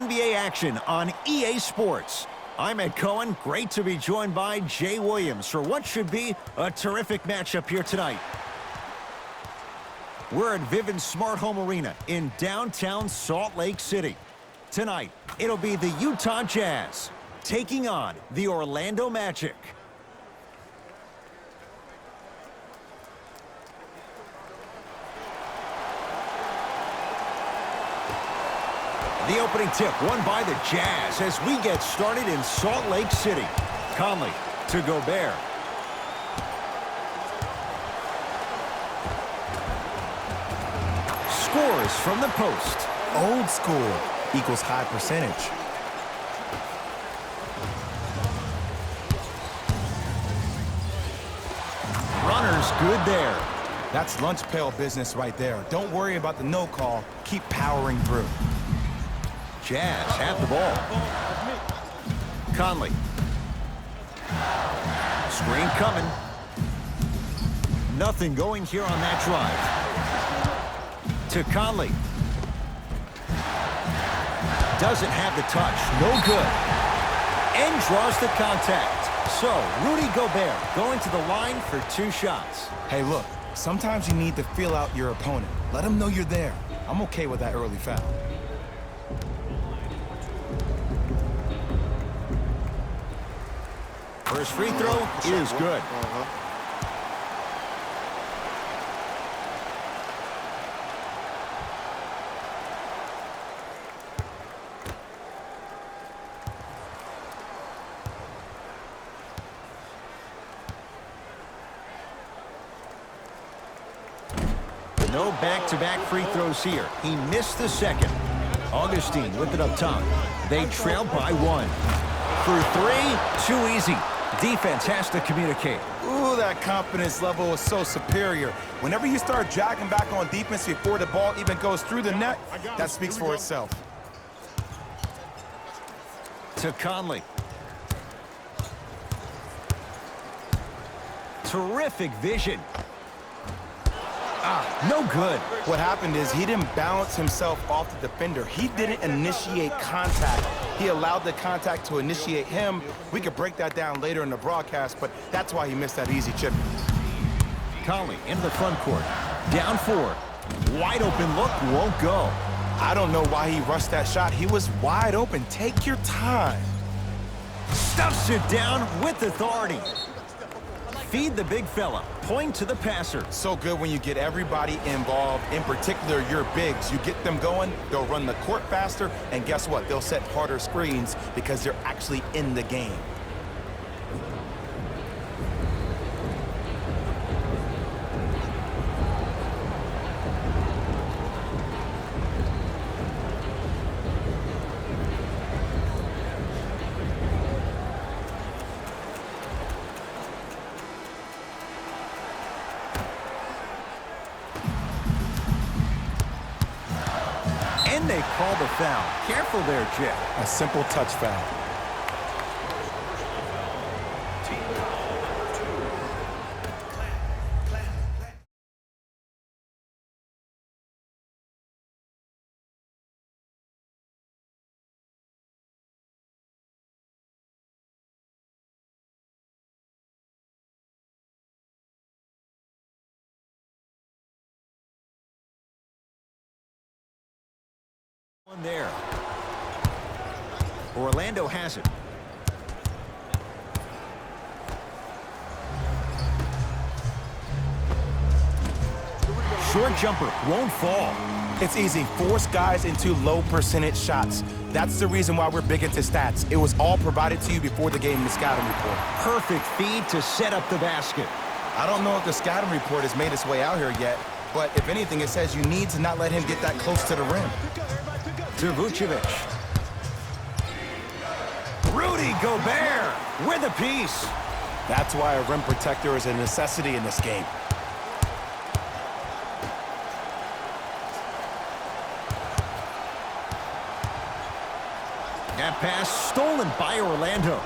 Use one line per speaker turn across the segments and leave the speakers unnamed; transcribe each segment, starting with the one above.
NBA action on EA Sports. I'm Ed Cohen. Great to be joined by Jay Williams for what should be a terrific matchup here tonight. We're at Vivint Smart Home Arena in downtown Salt Lake City. Tonight, it'll be the Utah Jazz taking on the Orlando Magic. The opening tip won by the Jazz as we get started in Salt Lake City. Conley to Gobert. Scores from the post.
Old school equals high percentage.
Runner's good there.
That's lunch pail business right there. Don't worry about the no call. Keep powering through.
Jazz have the ball. Conley. Screen coming. Nothing going here on that drive. To Conley. Doesn't have the touch. No good. And draws the contact. So, Rudy Gobert going to the line for 2 shots.
Hey, look. Sometimes you need to feel out your opponent. Let them know you're there. I'm okay with that early foul.
First free throw is good. No back-to-back free throws here. He missed the second. Augustine with it up top. They trail by 1. For 3, too easy. Defense has to communicate.
Ooh, that confidence level is so superior. Whenever you start jogging back on defense before the ball even goes through the net, that speaks for itself.
To Conley. Terrific vision. No good.
What happened is he didn't balance himself off the defender. He didn't initiate contact. He allowed the contact to initiate him. We could break that down later in the broadcast, but that's why he missed that easy chip.
Conley into the front court. Down 4. Wide open look, won't go.
I don't know why he rushed that shot. He was wide open. Take your time.
Stuffs it down with authority. Feed the big fella. Point to the passer.
So good when you get everybody involved, in particular your bigs. You get them going, they'll run the court faster, and guess what? They'll set harder screens because they're actually in the game.
And they call the foul. Careful there, Jay.
A simple touch foul.
One there. Orlando has it. Short jumper won't fall.
It's easy. Force guys into low percentage shots. That's the reason why we're big into stats. It was all provided to you before the game in the scouting report.
Perfect feed to set up the basket.
I don't know if the scouting report has made its way out here yet, but if anything, it says you need to not let him get that close to the rim.
To Vucevic. Rudy Gobert with a piece.
That's why a rim protector is a necessity in this game.
That pass stolen by Orlando.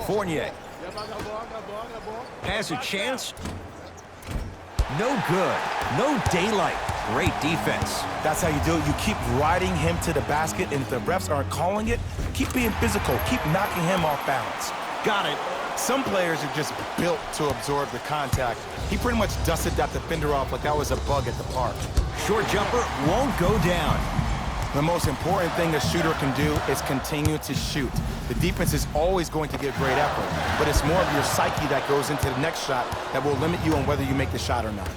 Fournier. Has a chance. No good. No daylight. Great defense.
That's how you do it. You keep riding him to the basket, and if the refs aren't calling it, keep being physical. Keep knocking him off balance.
Got it.
Some players are just built to absorb the contact. He pretty much dusted that defender off like that was a bug at the park.
Short jumper won't go down.
The most important thing a shooter can do is continue to shoot. The defense is always going to give great effort, but it's more of your psyche that goes into the next shot that will limit you on whether you make the shot or not.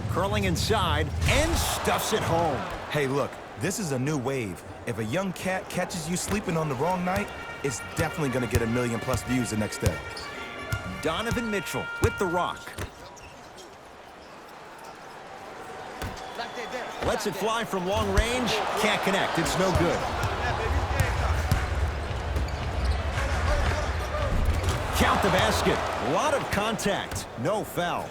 Curling inside and stuffs it home.
Hey, look, this is a new wave. If a young cat catches you sleeping on the wrong night, it's definitely going to get 1 million+ views the next day.
Donovan Mitchell with the rock. Lets it fly from long range. Can't connect. It's no good. Count the basket. A lot of contact. No foul.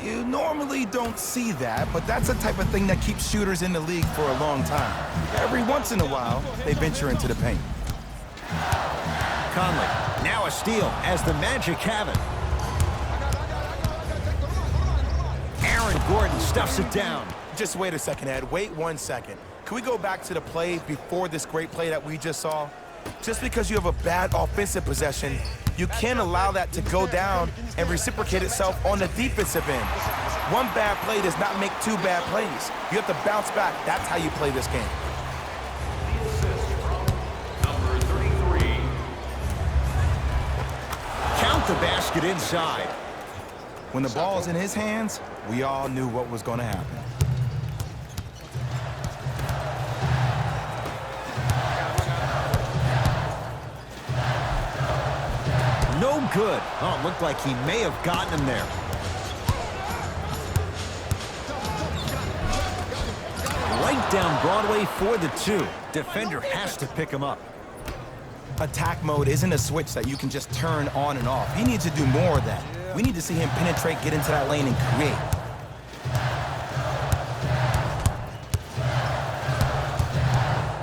You normally don't see that, but that's the type of thing that keeps shooters in the league for a long time. Every once in a while, they venture into the paint.
Conley, now a steal as the Magic have it. Aaron Gordon stuffs it down.
Just wait a second, Ed. Wait 1 second. Can we go back to the play before this great play that we just saw? Just because you have a bad offensive possession, you can't allow that to go down and reciprocate itself on the defensive end. One bad play does not make 2 bad plays. You have to bounce back. That's how you play this game.
Number 33.
Count the basket inside.
When the ball's in his hands, we all knew what was going to happen.
No good. Oh, it looked like he may have gotten him there. Right down Broadway for the 2. Defender has to pick him up.
Attack mode isn't a switch that you can just turn on and off. He needs to do more of that. We need to see him penetrate, get into that lane, and create.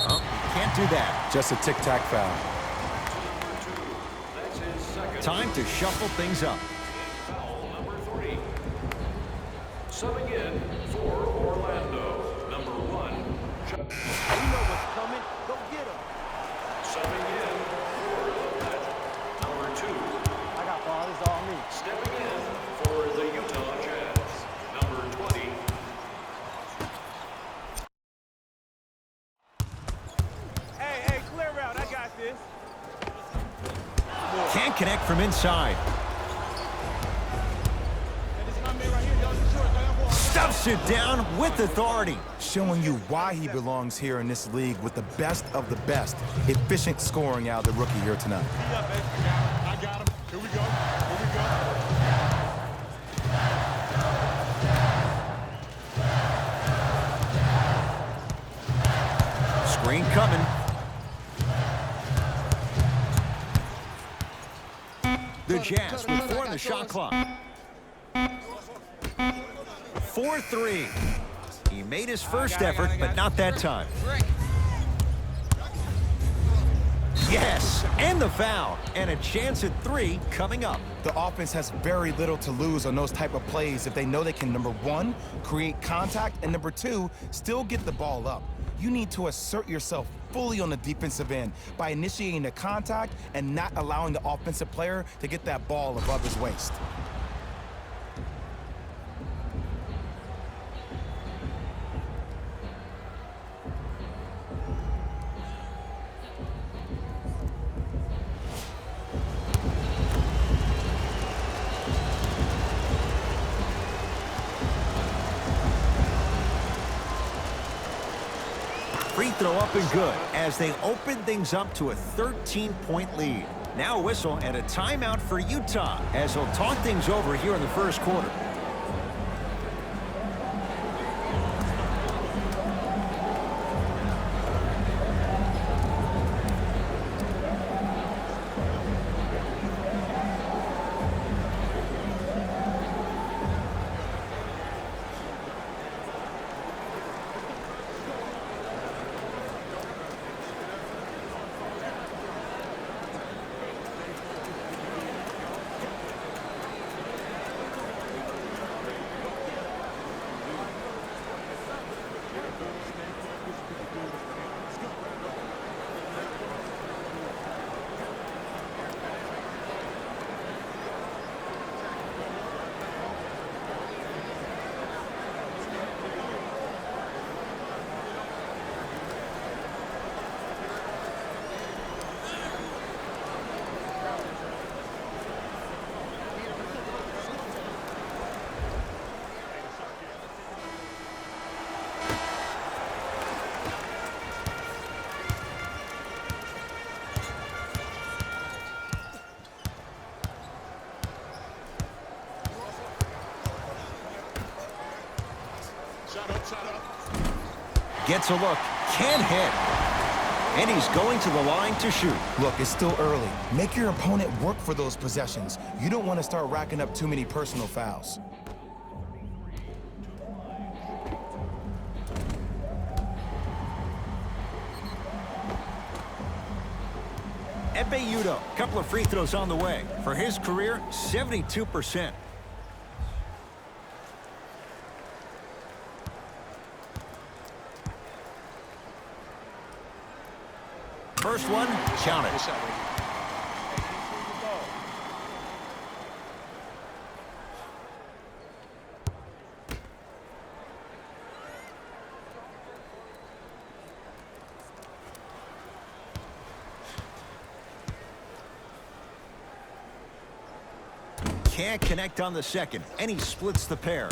Oh, can't do that.
Just a tic-tac foul.
Time to shuffle things up.
Foul number 3. Subbing in for Orlando. Number 1.
You know what's coming. Go get him.
Subbing in for the Magic. Number 2.
I got ball. This is all me.
Stepping in for the Utah Jazz. Number 20.
Hey, clear out. I got this.
Can't connect from inside. Stuffs it down with authority.
Showing you why he belongs here in this league with the best of the best. Efficient scoring out of the rookie here tonight.
I got him. Here we go.
Screen coming. The Jazz with 4 on the shot clock. 4-3. He made his first effort, but not that time. Yes, and the foul. And a chance at 3 coming up.
The offense has very little to lose on those type of plays if they know they can, number 1, create contact, and number 2, still get the ball up. You need to assert yourself fully on the defensive end by initiating the contact and not allowing the offensive player to get that ball above his waist.
Free throw up and good as they open things up to a 13-point lead. Now a whistle and a timeout for Utah as they'll talk things over here in the first quarter. Gets a look, can't hit. And he's going to the line to shoot.
Look, it's still early. Make your opponent work for those possessions. You don't want to start racking up too many personal fouls.
Ekpe Udoh, couple of free throws on the way. For his career, 72%. First one, count it. Can't connect on the second, and he splits the pair.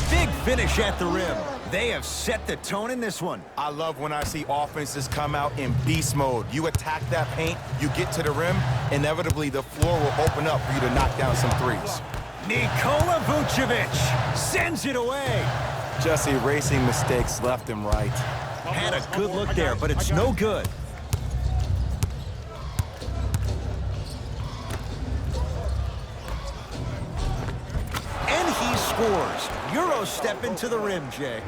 Big finish at the rim. They have set the tone in this one.
I love when I see offenses come out in beast mode. You attack that paint, you get to the rim, inevitably the floor will open up for you to knock down some threes.
Nikola Vucevic sends it away.
Just erasing mistakes left and right.
Had a good look there, but it's no good. And he scores. Euro step into the rim, Jay.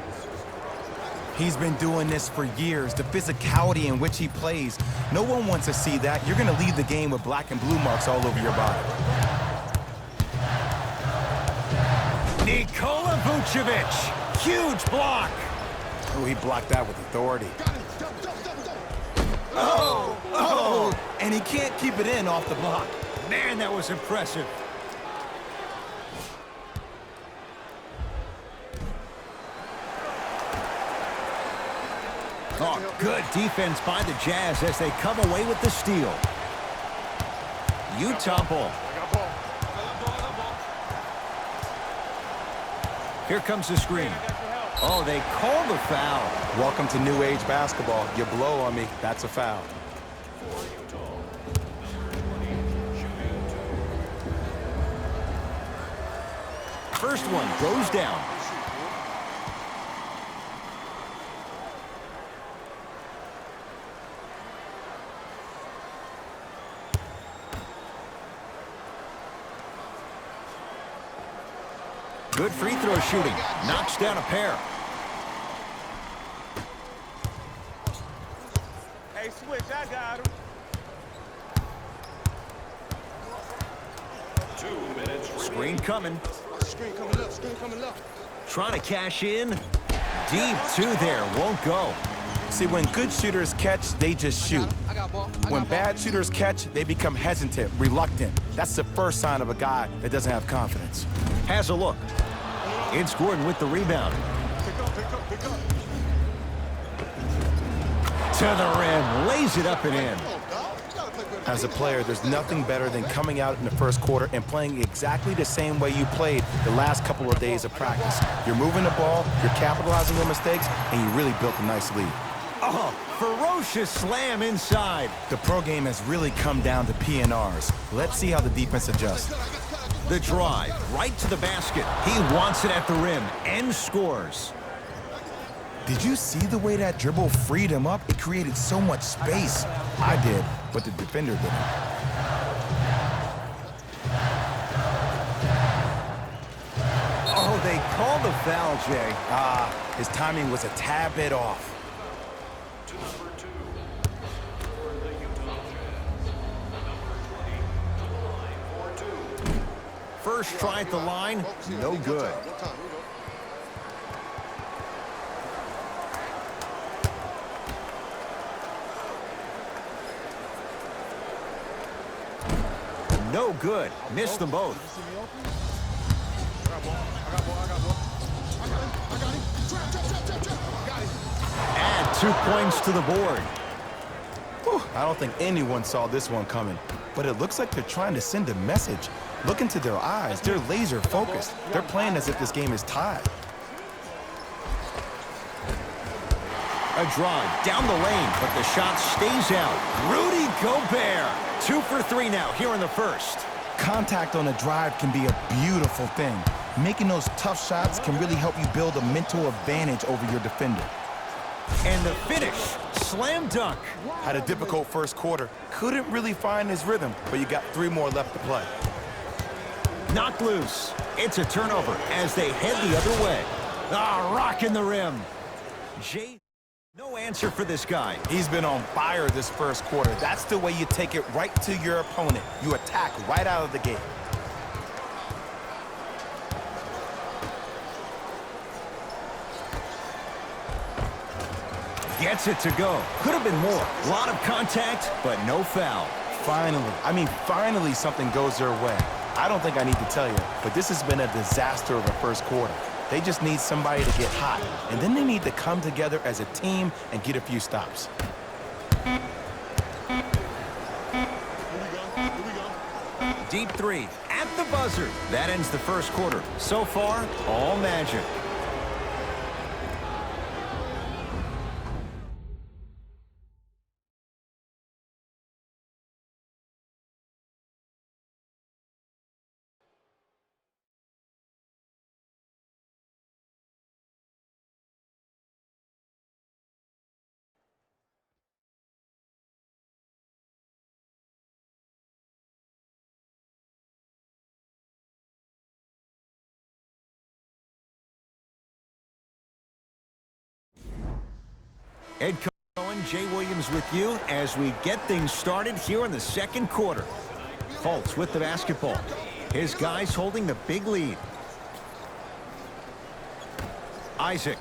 He's been doing this for years. The physicality in which he plays. No one wants to see that. You're going to leave the game with black and blue marks all over your body.
Nikola Vucevic. Huge block.
Oh, he blocked that with authority. Oh, and he can't keep it in off the block.
Man, that was impressive. Oh, good defense by the Jazz as they come away with the steal. Utah ball. Here comes the screen. Oh, they called a foul.
Welcome to new age basketball. You blow on me, that's a foul.
First one goes down. Good free throw shooting. Knocks down a pair.
Hey, switch, I got him.
2 minutes
Screen coming.
Screen coming up, screen coming up.
Trying to cash in. Deep two there. Won't go.
See, when good shooters catch, they just shoot. When bad shooters catch, they become hesitant, reluctant. That's the first sign of a guy that doesn't have confidence.
Has a look. It's Gordon with the rebound.
Pick up.
To the rim. Lays it up and in.
As a player, there's nothing better than coming out in the first quarter and playing exactly the same way you played the last couple of days of practice. You're moving the ball, you're capitalizing on mistakes, and you really built a nice lead.
Oh, ferocious slam inside.
The pro game has really come down to PNRs. Let's see how the defense adjusts.
The drive, right to the basket. He wants it at the rim and scores.
Did you see the way that dribble freed him up? It created so much space. I did, but the defender didn't.
Oh, they called the foul, Jay.
His timing was a tad bit off.
to number 2 for the Utah Jazz. Number 20 to the line for 2.
First try at the line, no good. No good. Missed them both. Add 2 points to the board.
Whew, I don't think anyone saw this one coming, but it looks like they're trying to send a message. Look into their eyes. They're laser focused. They're playing as if this game is tied.
A drive down the lane, but the shot stays out. Rudy Gobert. 2 for 3 now here in the first.
Contact on a drive can be a beautiful thing. Making those tough shots can really help you build a mental advantage over your defender.
And the finish, slam dunk.
Had a difficult first quarter. Couldn't really find his rhythm, but you got 3 more left to play.
Knocked loose. It's a turnover as they head the other way. Ah, rocking the rim. Jay, no answer for this guy.
He's been on fire this first quarter. That's the way you take it right to your opponent. You attack right out of the gate.
Gets it to go. Could have been more. A lot of contact, but no foul.
Finally something goes their way. I don't think I need to tell you, but this has been a disaster of a first quarter. They just need somebody to get hot, and then they need to come together as a team and get a few stops.
Deep three at the buzzer. That ends the first quarter. So far, all magic. Ed Cohen, Jay Williams with you as we get things started here in the second quarter. Fultz with the basketball. His guys holding the big lead. Isaac.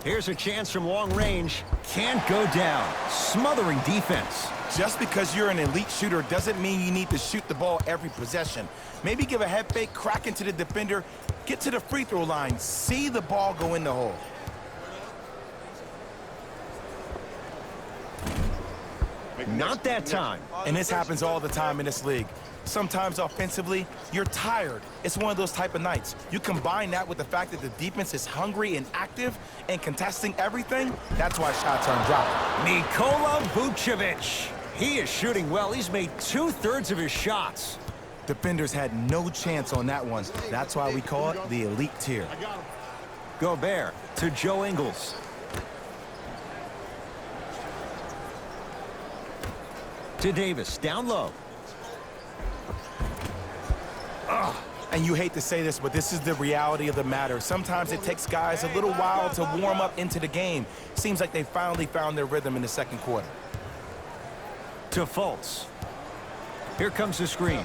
Here's a chance from long range. Can't go down. Smothering defense.
Just because you're an elite shooter doesn't mean you need to shoot the ball every possession. Maybe give a head fake, crack into the defender, get to the free throw line, see the ball go in the hole.
Not that time.
And this happens all the time in this league. Sometimes offensively, you're tired. It's one of those type of nights. You combine that with the fact that the defense is hungry and active and contesting everything, that's why shots aren't dropping.
Nikola Vucevic. He is shooting well. He's made 2/3 of his shots.
Defenders had no chance on that one. That's why we call it the elite tier.
Gobert to Joe Ingles. To Davis, down low.
And you hate to say this, but this is the reality of the matter. Sometimes it takes guys a little while to warm up into the game. Seems like they finally found their rhythm in the second quarter.
To Fultz. Here comes the screen.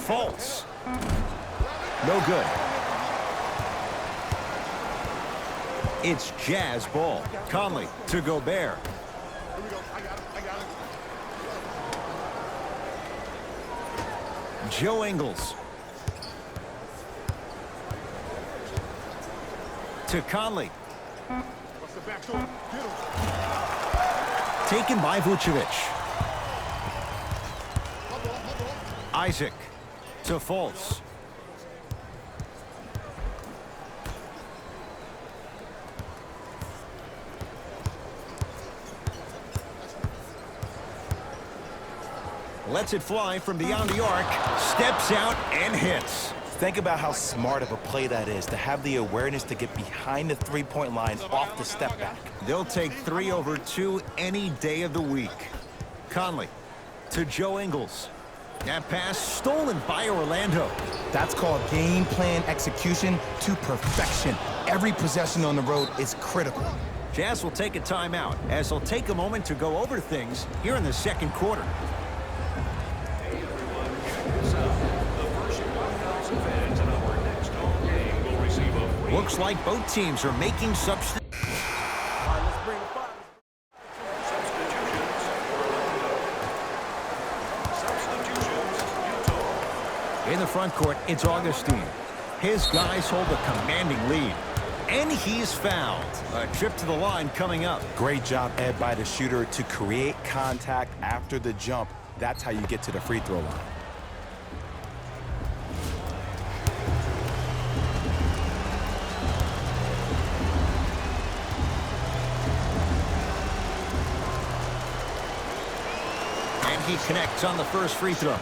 Fultz. No good. It's Jazz ball. Conley to Gobert. Joe Ingles. To Conley. Taken by Vucevic. Isaac to Fultz. Lets it fly from beyond the arc. Steps out and hits.
Think about how smart of a play that is, to have the awareness to get behind the three-point line off the step back.
They'll take 3 over 2 any day of the week. Conley to Joe Ingles. That pass stolen by Orlando.
That's called game plan execution to perfection. Every possession on the road is critical.
Jazz will take a timeout as they'll take a moment to go over things here in the second quarter. Looks like both teams are making substitutions. In the front court, it's Augustine. His guys hold a commanding lead. And he's fouled. A trip to the line coming up.
Great job, Ed, by the shooter to create contact after the jump. That's how you get to the free throw line.
he connects on the first free throw.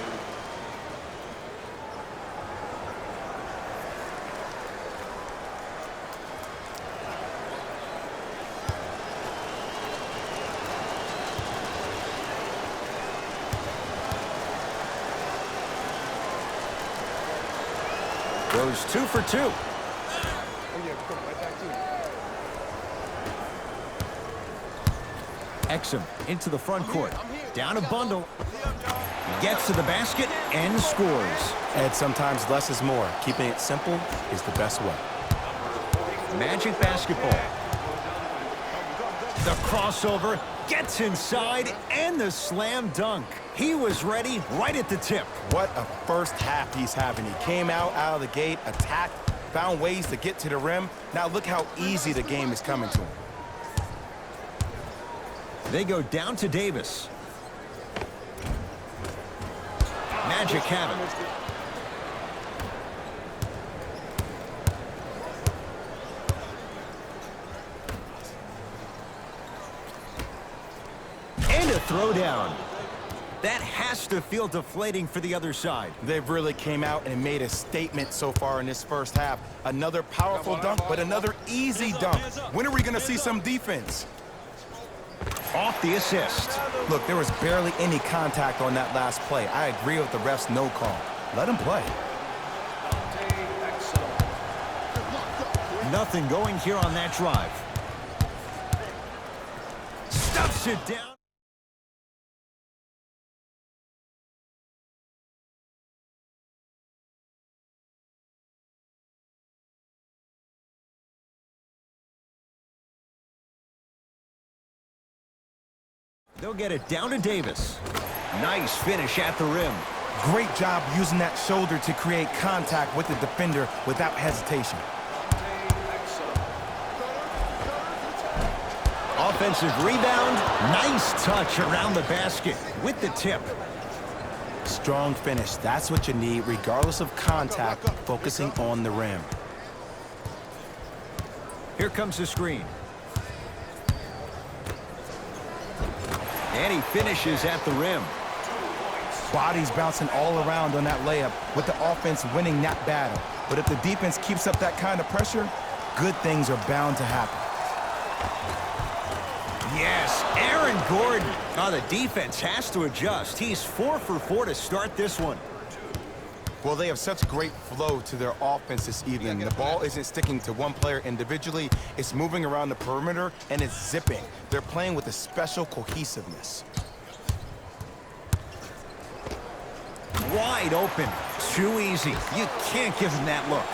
Goes 2 for 2.
Oh, yeah, come right back to you.
Exum into the front court. Down a bundle. Gets to the basket and scores.
Ed, sometimes less is more. Keeping it simple is the best way.
Magic basketball. The crossover gets inside and the slam dunk. He was ready right at the tip.
What a first half he's having. He came out of the gate, attacked, found ways to get to the rim. Now look how easy the game is coming to him.
They go down to Davis. Magic have it. And a throwdown. That has to feel deflating for the other side.
They've really came out and made a statement so far in this first half. Another powerful dunk, but another easy dunk. When are we going to see some defense?
Off the assist.
Look, there was barely any contact on that last play. I agree with the ref's no call. Let him play.
Nothing going here on that drive. Stuffs it down. They'll get it down to Davis. Nice finish at the rim.
Great job using that shoulder to create contact with the defender without hesitation.
Offensive rebound. Nice touch around the basket with the tip.
Strong finish. That's what you need, regardless of contact, focusing on the rim.
Here comes the screen. And he finishes at the rim.
Bodies bouncing all around on that layup with the offense winning that battle. But if the defense keeps up that kind of pressure, good things are bound to happen.
Yes, Aaron Gordon. Now the defense has to adjust. He's 4 for 4 to start this one.
Well, they have such great flow to their offense this evening. The ball isn't sticking to one player individually. It's moving around the perimeter, and it's zipping. They're playing with a special cohesiveness.
Wide open. Too easy. You can't give him that look.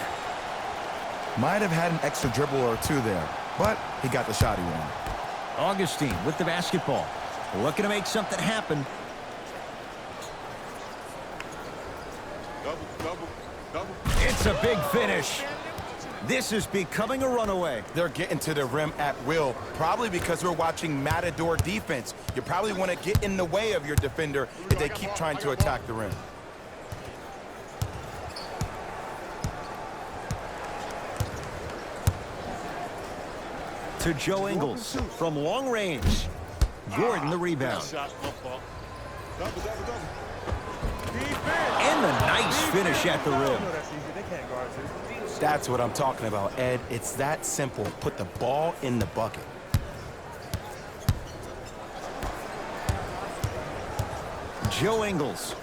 Might have had an extra dribble or two there, but he got the shot he wanted.
Augustine with the basketball. Looking to make something happen.
Double.
It's a big finish. This is becoming a runaway.
They're getting to the rim at will, probably because we're watching Matador defense. You probably want to get in the way of your defender if they keep trying to attack the rim.
To Joe Ingles from long range. Gordon the rebound.
Double.
And the nice finish at the rim.
That's what I'm talking about, Ed. It's that simple. Put the ball in the bucket.
Joe Ingles.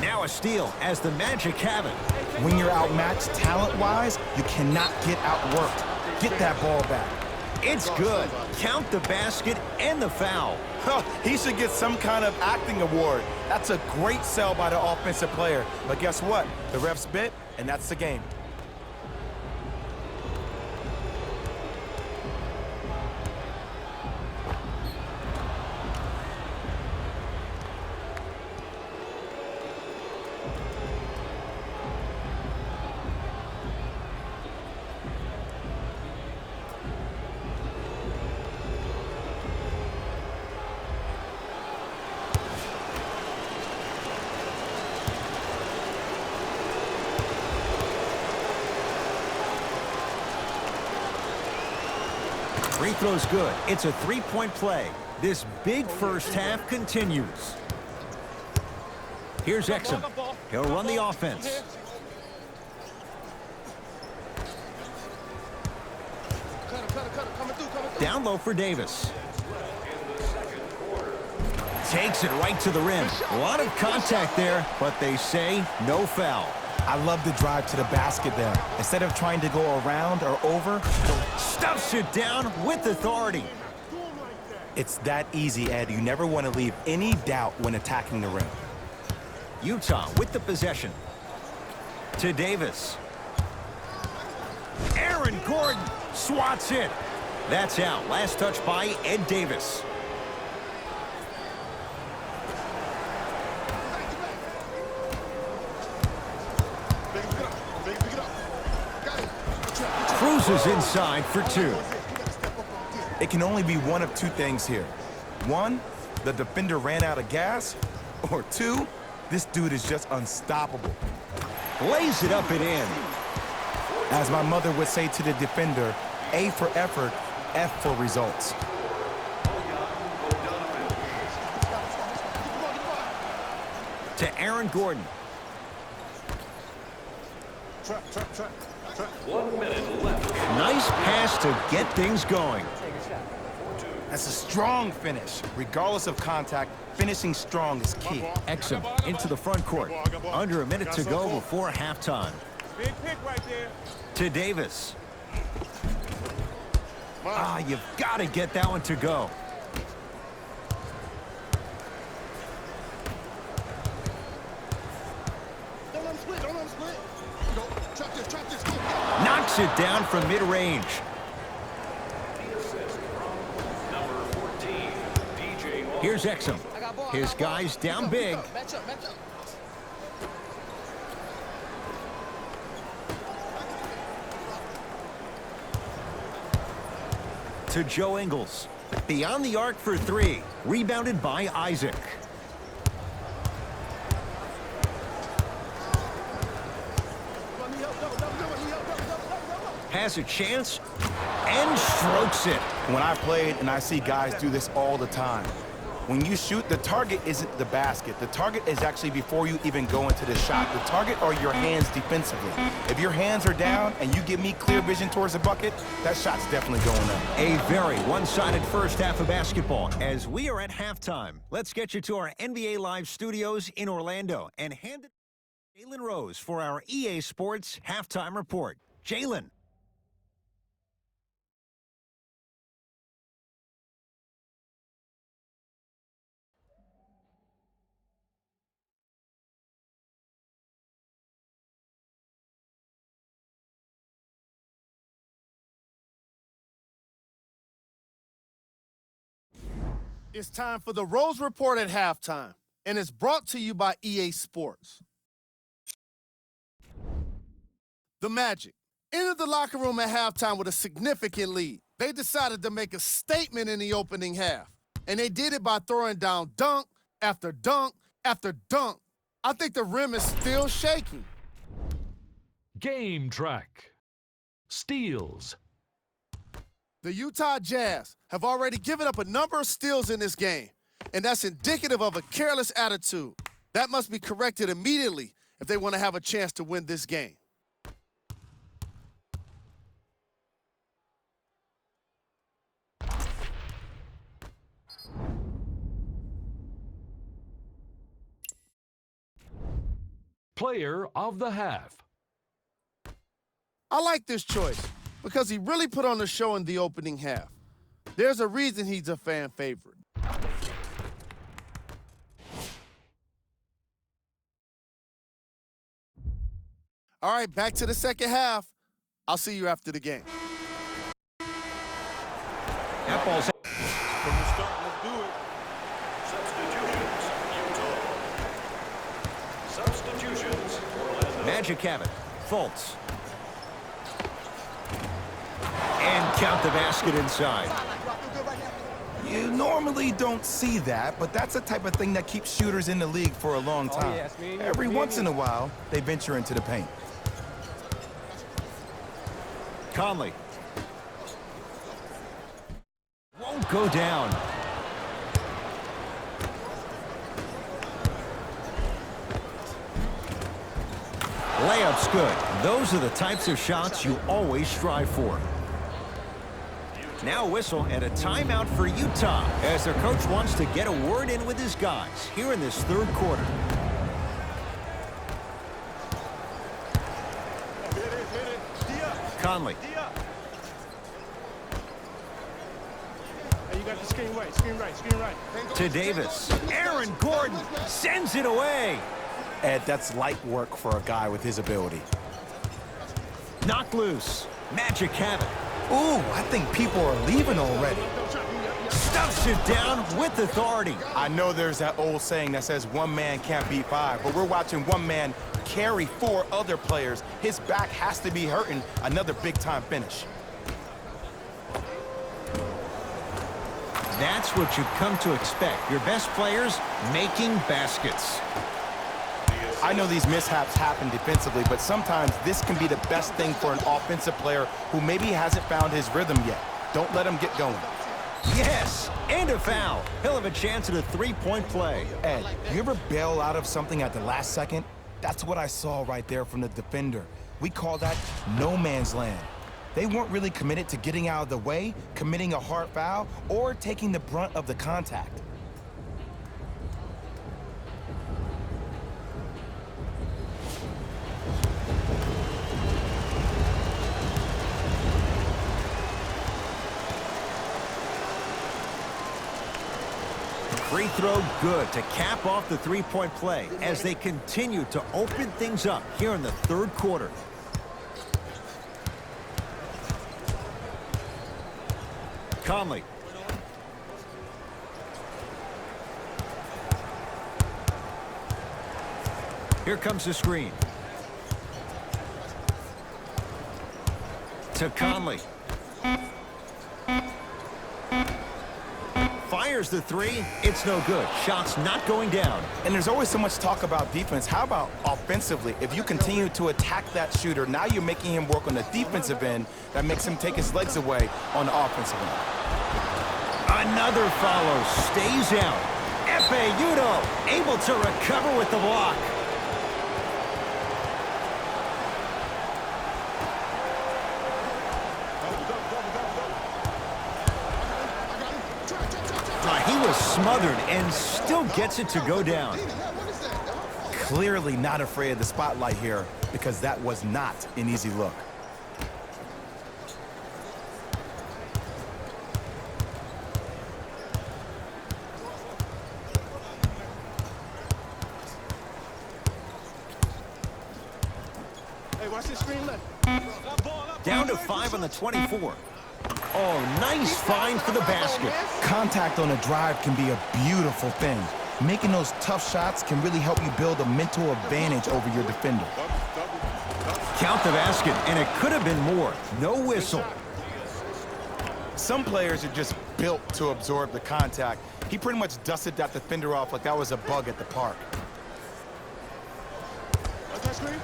Now a steal as the Magic have it.
When you're outmatched talent-wise, you cannot get outworked. Get that ball back.
It's good. Count the basket and the foul.
He should get some kind of acting award. That's a great sell by the offensive player. But guess what? The refs bit, and that's the game.
Free throw's good. It's a three-point play. This big first half continues. Here's Exum. He'll run the offense. Down low for Davis. Takes it right to the rim. A lot of contact there, but they say no foul.
I love the drive to the basket there. Instead of trying to go around or over,
Stuffs it down with authority.
it's that easy, Ed. You never want to leave any doubt when attacking the rim.
Utah with the possession. To Davis. Aaron Gordon swats it. That's out. Last touch by Ed Davis. Cruises inside for two.
It can only be one of two things here. One, the defender ran out of gas, or two, this dude is just unstoppable.
Lays it up and in.
As my mother would say to the defender, A for effort, F for results.
To Aaron Gordon.
1 minute left.
Nice pass to get things going.
That's a strong finish. Regardless of contact, finishing strong is key.
Exum into the front court. Under a minute to go before halftime.
Big pick right there.
To Davis. You've got to get that one to go.
Don't let him split. Don't let him split. Go. Trap this. Trap this. Go.
Knocks it down from mid-range.
The assist from number 14, DJ Moore.
Here's Exum. His guys down big.
Match up, match up.
To Joe Ingles. Beyond the arc for three. Rebounded by Isaac. Has a chance and strokes it.
When I played, and I see guys do this all the time, when you shoot, the target isn't the basket. The target is actually before you even go into the shot. The target are your hands defensively. If your hands are down and you give me clear vision towards the bucket, that shot's definitely going up.
A very one-sided first half of basketball as we are at halftime. Let's get you to our NBA Live studios in Orlando and hand it to Jalen Rose for our EA Sports halftime report. Jalen.
It's time for the Rose Report at halftime, and it's brought to you by EA Sports. The Magic entered the locker room at halftime with a significant lead. They decided to make a statement in the opening half, and they did it by throwing down dunk after dunk after dunk. I think the rim is still shaking.
Game track. Steals.
The Utah Jazz have already given up a number of steals in this game, and that's indicative of a careless attitude. That must be corrected immediately if they want to have a chance to win this game.
Player of the half.
I like this choice because he really put on the show in the opening half. There's a reason he's a fan favorite. All right, back to the second half. I'll see you after the game.
That ball's
From the start, let's do it.
Substitutions, Utah. Substitutions, Orlando.
Magic have it. Fultz. And count the basket inside.
You normally don't see that, but that's the type of thing that keeps shooters in the league for a long time. Every once in a while, they venture into the paint.
Conley. not go down. Layup's good. Those are the types of shots you always strive for. Now a whistle and a timeout for Utah as their coach wants to get a word in with his guys here in this third quarter. Conley.
Hey, you got the screen right, screen right, screen right.
To Davis. Aaron Gordon sends it away.
Ed, that's light work for a guy with his ability.
Knocked loose. Magic have it.
Ooh, I think people are leaving already.
Stuffs it down with authority.
I know there's that old saying that says one man can't beat five, but we're watching one man carry 4 other players. His back has to be hurting. Another big-time finish.
That's what you've come to expect. Your best players making baskets.
I know these mishaps happen defensively, but sometimes this can be the best thing for an offensive player who maybe hasn't found his rhythm yet. Don't let him get going.
Yes, and a foul. He'll have a chance at a three-point play.
Ed, you ever bail out of something at the last second? That's what I saw right there from the defender. We call that no man's land. They weren't really committed to getting out of the way, committing a hard foul, or taking the brunt of the contact.
Free throw good to cap off the three-point play as they continue to open things up here in the third quarter. Conley. Here comes the screen. To Conley. Fires the three. It's no good. Shot's not going down.
And there's always so much talk about defense. How about offensively? If you continue to attack that shooter, now you're making him work on the defensive end. That makes him take his legs away on the offensive end.
Another follow. Stays out. Efe Udoh able to recover with the block. He was smothered and still gets it to go down.
Clearly not afraid of the spotlight here because that was not an easy look.
Hey, watch this screen left.
Down to 5 on the 24. Oh, nice find for the basket.
Contact on a drive can be a beautiful thing. Making those tough shots can really help you build a mental advantage over your defender.
Count the basket, and it could have been more. No whistle.
Some players are just built to absorb the contact. He pretty much dusted that defender off like that was a bug at the park.
Watch that screen.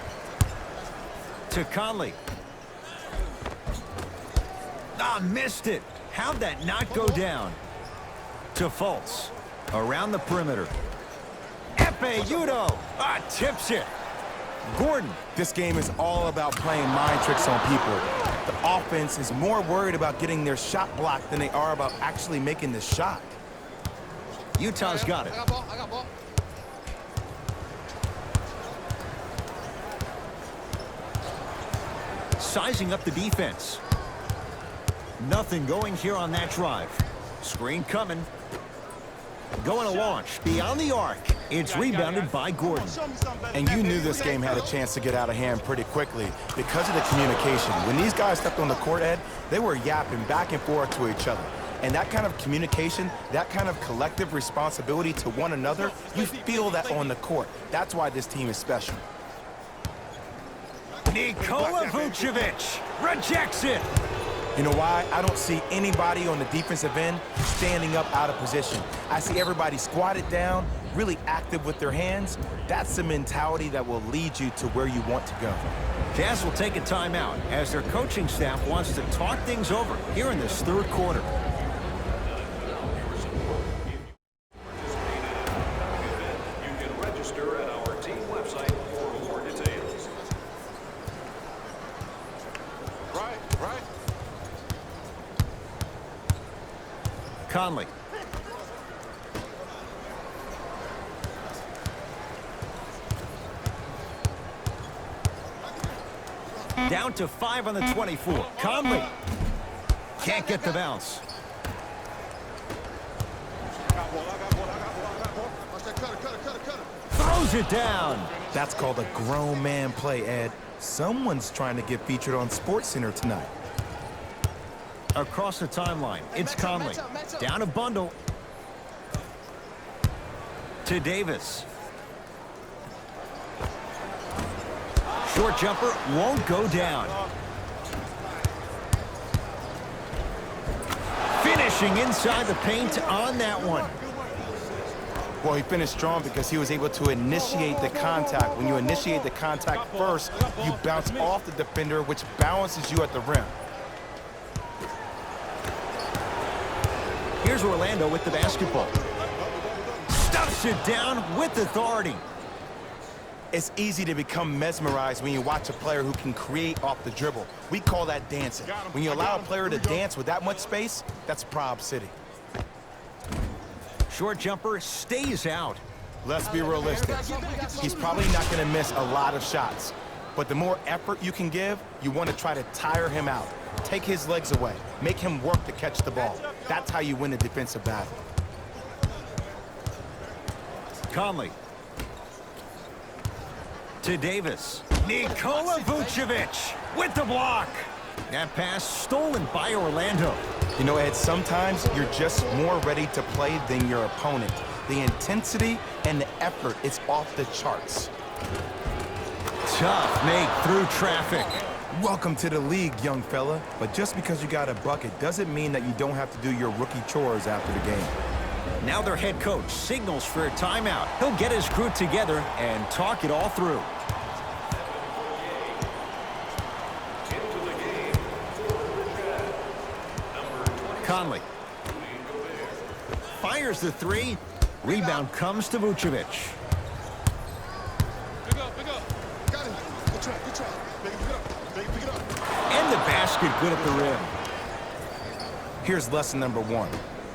To Conley. Ah, missed it. How'd that not go down? To Fultz. Around the perimeter. Efe Udoh. Ah, tips it. Gordon.
This game is all about playing mind tricks on people. The offense is more worried about getting their shot blocked than they are about actually making the shot.
Utah's got it.
I got ball, I got ball.
Sizing up the defense. Nothing going here on that drive. Screen coming. Going to launch beyond the arc. It's rebounded by Gordon.
And you knew this game had a chance to get out of hand pretty quickly because of the communication. When these guys stepped on the court, Ed, they were yapping back and forth to each other. And that kind of communication, that kind of collective responsibility to one another, you feel that on the court. That's why this team is special.
Nikola Vucevic rejects it.
You know why? I don't see anybody on the defensive end standing up out of position. I see everybody squatted down, really active with their hands. That's the mentality that will lead you to where you want to go.
Jazz will take a timeout as their coaching staff wants to talk things over here in this third quarter. Conley. Down to 5 on the 24. Conley can't get the bounce. Throws it down.
That's called a grown man play, Ed. Someone's trying to get featured on SportsCenter tonight.
Across the timeline, it's Conley. Down a bundle. To Davis. Short jumper won't go down. Finishing inside the paint on that one.
Well, he finished strong because he was able to initiate the contact. When you initiate the contact first, you bounce off the defender, which balances you at the rim.
Here's Orlando with the basketball. Stuffs it down with authority.
It's easy to become mesmerized when you watch a player who can create off the dribble. We call that dancing. When you allow a player to dance with that much space, that's Prob City.
Short jumper stays out.
Let's be realistic. He's probably not going to miss a lot of shots. But the more effort you can give, you want to try to tire him out. Take his legs away. Make him work to catch the ball. That's how you win a defensive battle.
Conley. To Davis. Nikola Vucevic with the block. That pass stolen by Orlando.
You know, Ed, sometimes you're just more ready to play than your opponent. The intensity and the effort is off the charts.
Tough make through traffic.
Welcome to the league, young fella. But just because you got a bucket doesn't mean that you don't have to do your rookie chores after the game.
Now their head coach signals for a timeout. He'll get his crew together and talk it all through. Conley fires the three. Rebound comes to Vucevic.
Pick up. Got him. Good try. Pick it up.
And the basket good at the rim.
Here's lesson number one.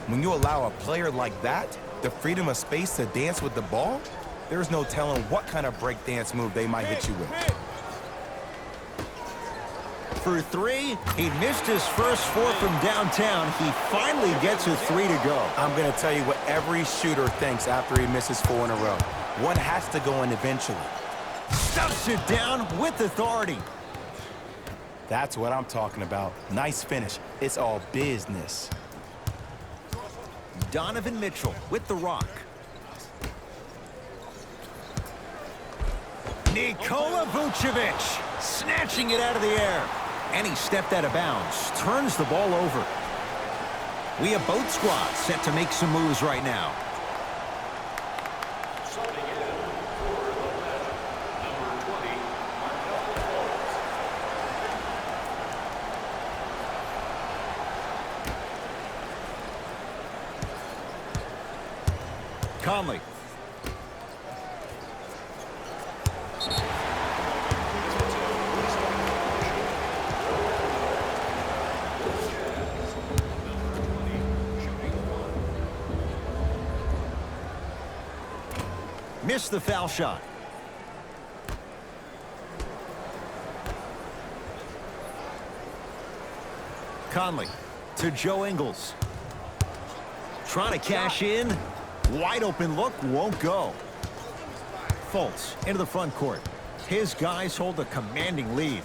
When you allow a player like that the freedom of space to dance with the ball, there's no telling what kind of break dance move they might hit you with.
For three, he missed his first four from downtown. He finally gets a three to go.
I'm going to tell you what every shooter thinks after he misses 4 in a row. One has to go in eventually.
Stuffs it down with authority.
That's what I'm talking about. Nice finish. It's all business.
Donovan Mitchell with the rock. Nikola Vucevic snatching it out of the air. And he stepped out of bounds, turns the ball over. We have both squads set to make some moves right now. Conley. Missed the foul shot. Conley to Joe Ingles. Trying to cash in. Wide open look, won't go. Fultz into the front court. His guys hold a commanding lead.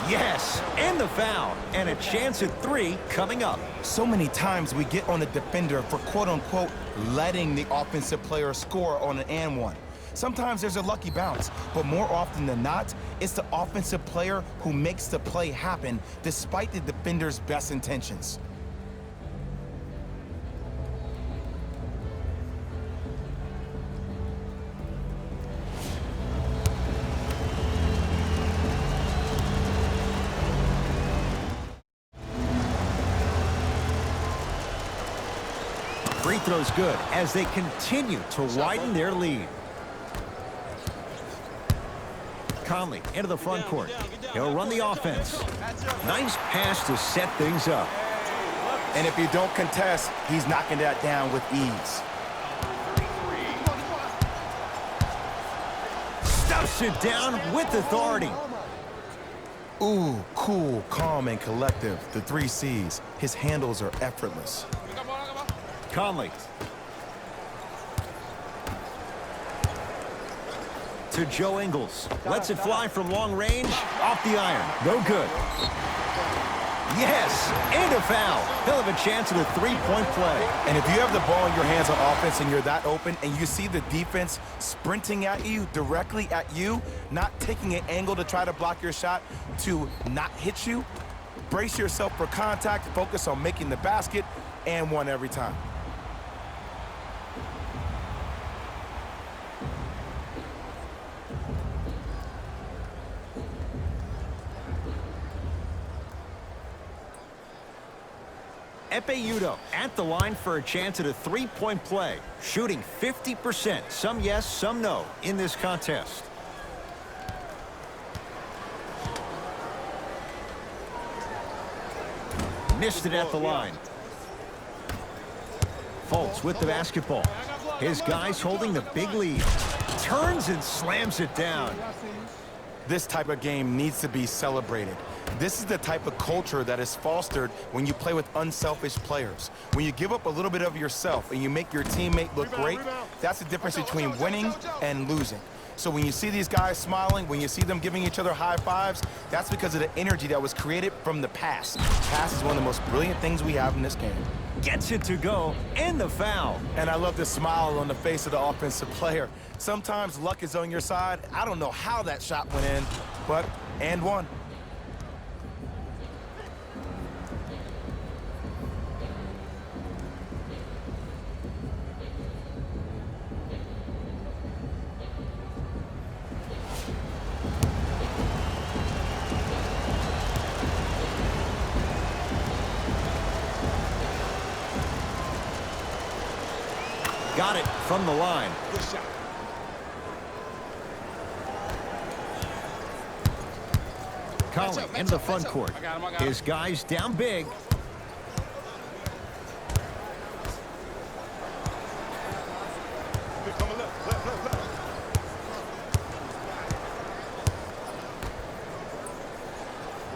Yes, and the foul. And a chance at three coming up.
So many times we get on the defender for quote-unquote letting the offensive player score on an and one. Sometimes there's a lucky bounce, but more often than not, it's the offensive player who makes the play happen despite the defender's best intentions.
Free throw's good as they continue to widen their lead. Conley into the front court. He'll run the offense. Nice pass to set things up.
And if you don't contest, he's knocking that down with ease.
Stuffs it down with authority.
Ooh, cool, calm, and collective. The 3 C's. His handles are effortless.
Conley. To Joe Ingles. Lets it fly from long range. Off the iron. No good. Yes, and a foul. He'll have a chance at a 3-point play.
And if you have the ball in your hands on offense and you're that open and you see the defense sprinting at you, directly at you, not taking an angle to try to block your shot to not hit you, brace yourself for contact, focus on making the basket, and one every time.
Ekpe Udoh at the line for a chance at a 3-point play, shooting 50%, some yes, some no, in this contest. Missed it at the line. Fultz with the basketball. His guys holding the big lead. Turns and slams it down.
This type of game needs to be celebrated. This is the type of culture that is fostered when you play with unselfish players. When you give up a little bit of yourself and you make your teammate look great, that's the difference between winning and losing. So when you see these guys smiling, when you see them giving each other high fives, that's because of the energy that was created from the pass. Pass is one of the most brilliant things we have in this game.
Gets it to go, and the foul.
And I love the smile on the face of the offensive player. Sometimes luck is on your side. I don't know how that shot went in, but and one.
Got it from the line.
Good shot.
Conley into the front court. His guys down big.
Coming left, left, left,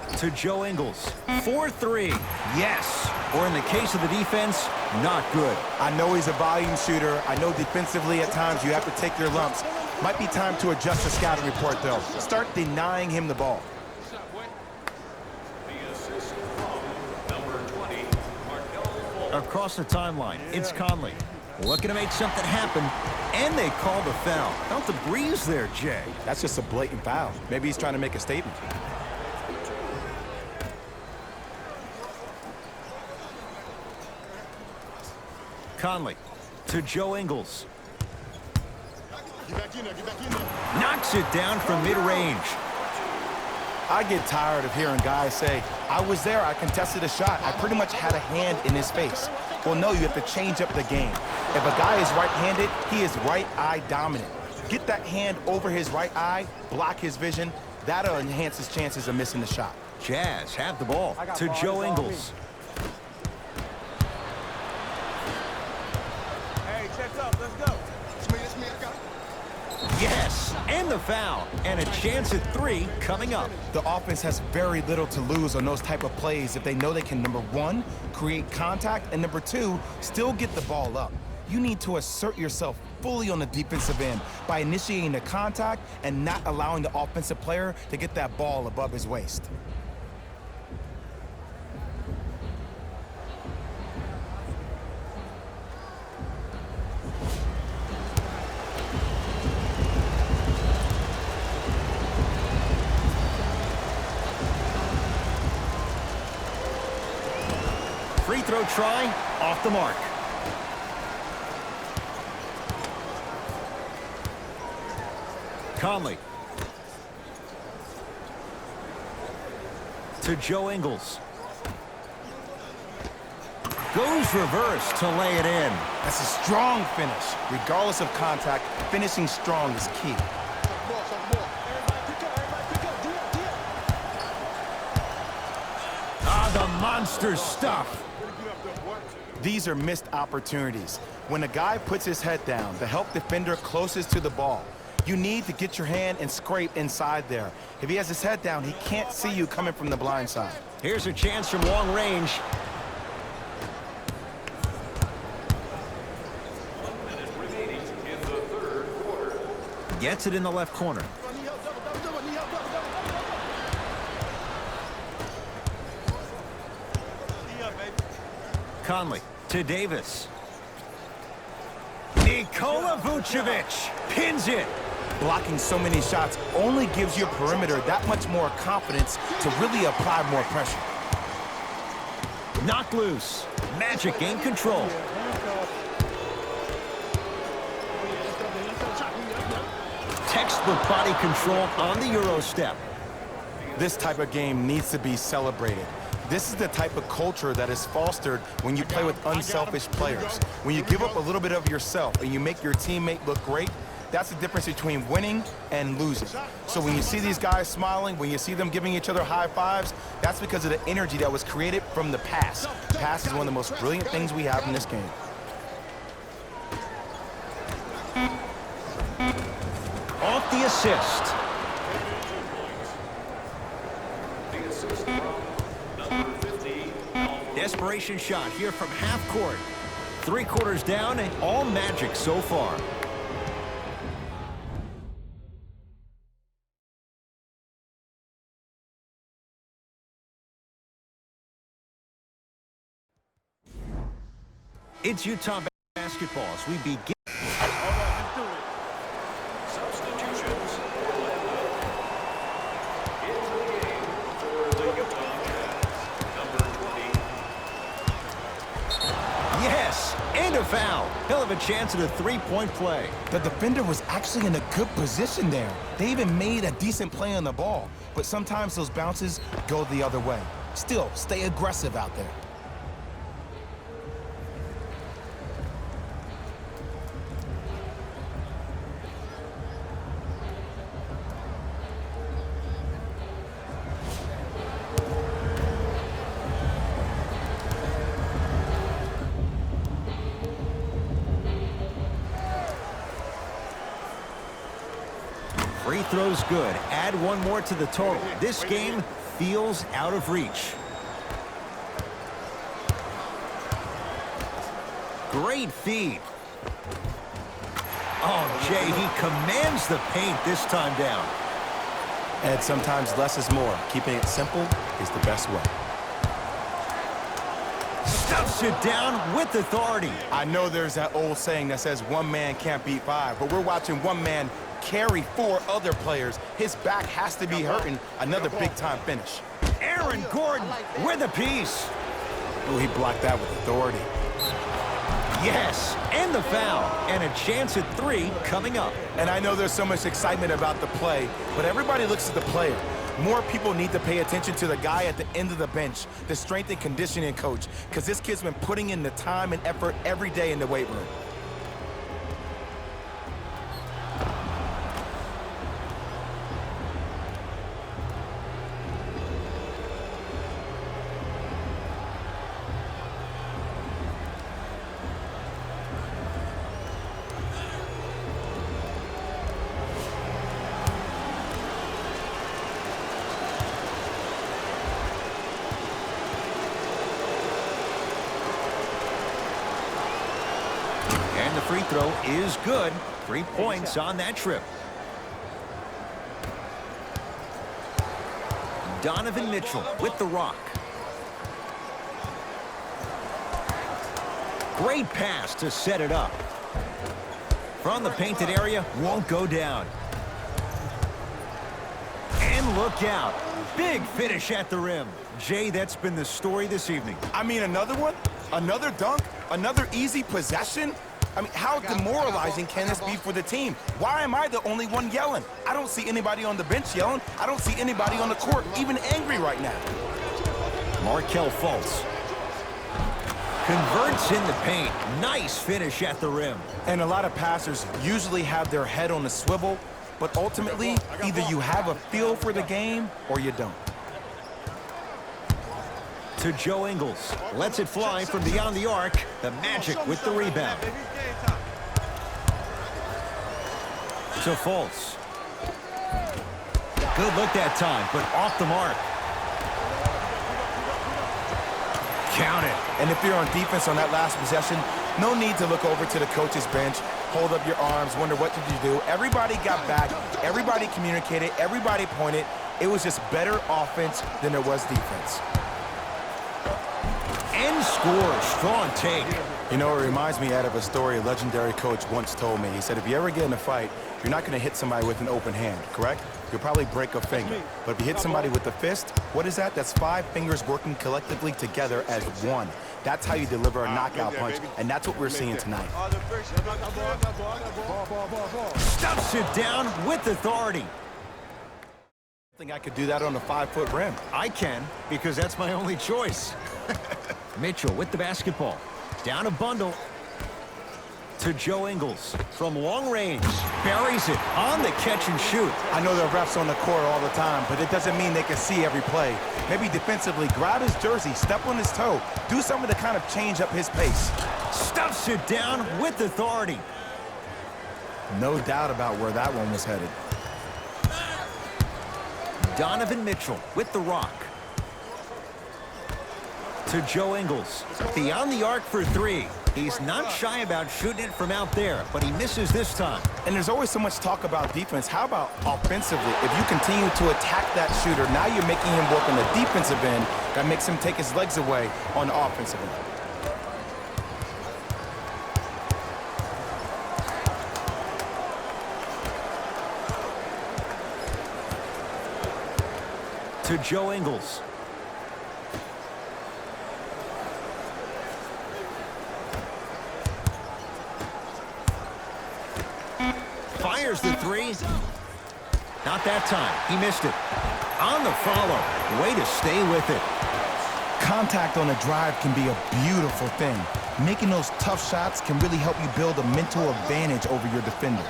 left.
To Joe Ingles. 4-3. Yes. Or in the case of the defense, not good.
I know he's a volume shooter. I know defensively at times you have to take your lumps. Might be time to adjust the scouting report, though. Start denying him the ball.
The assist from number 20, Markelle Fultz.
Across the timeline, it's Conley. Looking to make something happen, and they call the foul. Felt the breeze there, Jay.
That's just a blatant foul. Maybe he's trying to make a statement.
Conley to Joe Ingles.
Get back in there, get back in there.
Knocks it down from mid-range.
I get tired of hearing guys say, I was there, I contested a shot. I pretty much had a hand in his face. Well, no, you have to change up the game. If a guy is right-handed, he is right eye dominant. Get that hand over his right eye, block his vision. That'll enhance his chances of missing the shot.
Jazz have the ball to Joe Ingles.
It's me, I got it.
Yes, and the foul. And a chance at 3 coming up.
The offense has very little to lose on those type of plays if they know they can, number 1, create contact, and number 2, still get the ball up. You need to assert yourself fully on the defensive end by initiating the contact and not allowing the offensive player to get that ball above his waist.
Free throw try, off the mark. Conley. To Joe Ingles. Goes reverse to lay it in.
That's a strong finish. Regardless of contact, finishing strong is key.
Ball, ball. Everybody pick up, D up.
Ah, the monster stuff.
These are missed opportunities. When a guy puts his head down, the help defender closest to the ball, you need to get your hand and scrape inside there. If he has his head down, he can't see you coming from the blind side.
Here's a chance from long range.
1 minute remaining in the third quarter.
Gets it in the left corner. Conley to Davis. Nikola Vucevic pins it.
Blocking so many shots only gives your perimeter that much more confidence to really apply more pressure.
Knocked loose. Magic gain control. Textbook body control on the Euro step.
This type of game needs to be celebrated. This is the type of culture that is fostered when you play with unselfish players. When you give up a little bit of yourself and you make your teammate look great, that's the difference between winning and losing. So when you see these guys smiling, when you see them giving each other high fives, that's because of the energy that was created from the pass. Pass is one of the most brilliant things we have in this game.
Off the assist.
The assist from number 50.
Desperation shot here from half court. 3 quarters down and all Magic so far. It's Utah basketball as we begin.
Substitutions. Orlando. Into the game for the Utah Jazz. Number 20.
Yes, and a foul. Hell of a chance at a 3-point play.
The defender was actually in a good position there. They even made a decent play on the ball, but sometimes those bounces go the other way. Still, stay aggressive out there.
Free throw's good. Add one more to the total. This game feels out of reach. Great feed. Oh, Jay, he commands the paint this time down.
And sometimes less is more. Keeping it simple is the best way.
Stuffs it down with authority.
I know there's that old saying that says one man can't beat 5, but we're watching one man carry 4 other players. His back has to be hurting. Another big-time finish.
Aaron Gordon with a piece.
Oh, he blocked that with authority.
Yes, and the foul. And a chance at 3 coming up.
And I know there's so much excitement about the play, but everybody looks at the player. More people need to pay attention to the guy at the end of the bench, the strength and conditioning coach, because this kid's been putting in the time and effort every day in the weight room.
And the free throw is good. 3 points on that trip. Donovan Mitchell with the rock. Great pass to set it up. From the painted area, won't go down. And look out. Big finish at the rim. Jay, that's been the story this evening.
I mean, another one? Another dunk? Another easy possession? I mean, how demoralizing can this be for the team? Why am I the only one yelling? I don't see anybody on the bench yelling. I don't see anybody on the court even angry right now.
Markelle Fultz converts in the paint. Nice finish at the rim.
And a lot of passers usually have their head on a swivel, but ultimately, either you have a feel for the game or you don't.
To Joe Ingles. Lets it fly from beyond the arc. The Magic with the rebound. To Fultz. Good look that time, but off the mark. Count it.
And if you're on defense on that last possession, no need to look over to the coach's bench, hold up your arms, wonder what did you do. Everybody got back, everybody communicated, everybody pointed. It was just better offense than there was defense.
And score. Strong take.
You know, it reminds me, Ed, of a story a legendary coach once told me. He said, if you ever get in a fight, you're not going to hit somebody with an open hand, correct? You'll probably break a finger. But if you hit somebody with a fist, what is that? That's 5 fingers working collectively together as one. That's how you deliver a knockout punch, and that's what we're seeing tonight.
Stuffs it down with authority.
I think I could do that on a 5-foot rim.
I can, because that's my only choice. Mitchell with the basketball. Down a bundle. To Joe Ingles. From long range. Buries it on the catch and shoot.
I know there are refs on the court all the time, but it doesn't mean they can see every play. Maybe defensively, grab his jersey, step on his toe, do something to kind of change up his pace.
Stuffs it down with authority.
No doubt about where that one was headed.
Donovan Mitchell with the rock. To Joe Ingles. Beyond the arc for 3. He's not shy about shooting it from out there, but he misses this time.
And there's always so much talk about defense. How about offensively? If you continue to attack that shooter, now you're making him work on the defensive end. That makes him take his legs away on the offensive end.
To Joe Ingles. Fires the 3. Not that time. He missed it. On the follow. Way to stay with it.
Contact on a drive can be a beautiful thing. Making those tough shots can really help you build a mental advantage over your defender.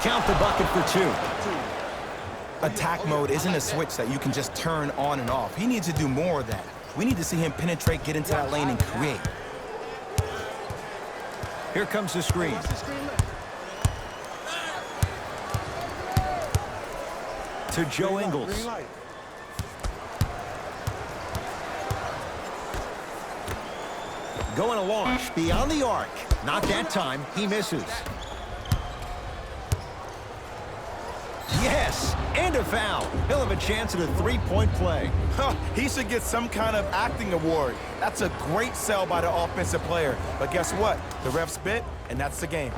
Count the bucket for 2.
Attack mode isn't a switch that you can just turn on and off. He needs to do more of that. We need to see him penetrate, get into that lane, and create.
Here comes the screen. To Joe Ingles. Going to launch beyond the arc. Not that time. He misses. Yes, and a foul. He'll have a chance at a 3-point play.
He should get some kind of acting award. That's a great sell by the offensive player. But guess what? The ref spit, and that's the game.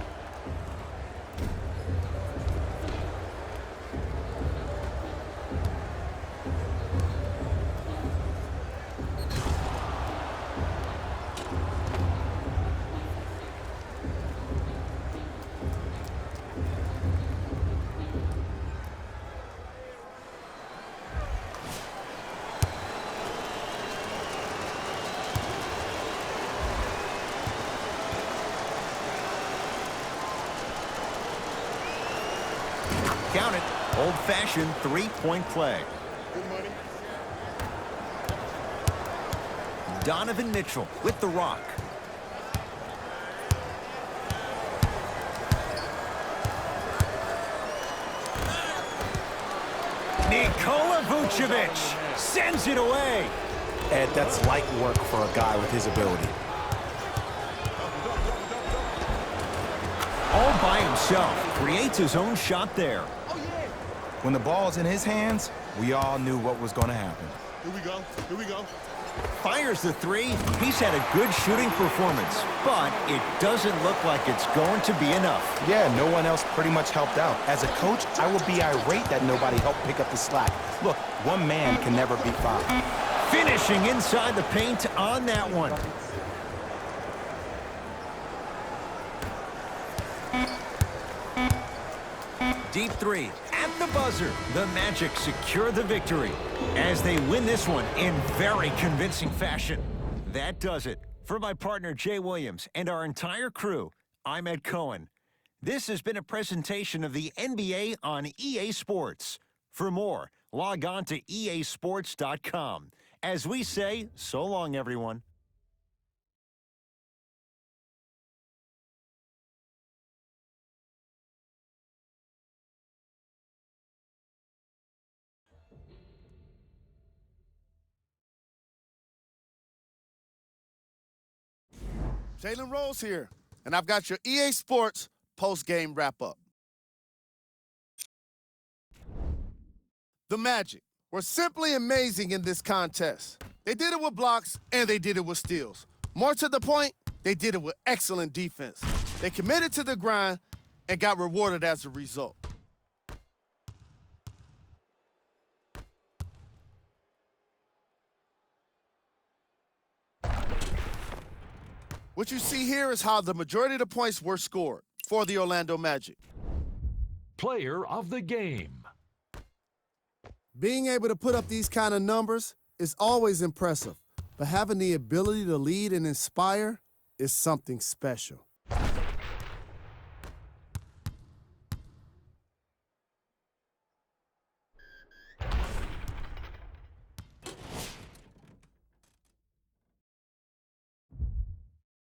Count it. Old-fashioned 3-point play. Donovan Mitchell with the rock. Nikola Vucevic sends it away.
Ed, that's light work for a guy with his ability.
All by himself. Creates his own shot there.
When the ball's in his hands, we all knew what was going to happen.
Here we go. Here we go.
Fires the 3. He's had a good shooting performance, but it doesn't look like it's going to be enough.
Yeah, no one else pretty much helped out. As a coach, I will be irate that nobody helped pick up the slack. Look, one man can never beat 5.
Finishing inside the paint on that one. Deep 3 at the buzzer. The Magic secure the victory as they win this one in very convincing fashion. That does it. For my partner Jay Williams and our entire crew, I'm Ed Cohen. This has been a presentation of the NBA on EA Sports. For more, log on to easports.com. As we say, so long, everyone.
Jalen Rose here, and I've got your EA Sports post-game wrap-up. The Magic were simply amazing in this contest. They did it with blocks, and they did it with steals. More to the point, they did it with excellent defense. They committed to the grind and got rewarded as a result. What you see here is how the majority of the points were scored for the Orlando Magic.
Player of the game.
Being able to put up these kind of numbers is always impressive, but having the ability to lead and inspire is something special.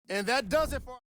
And that does it for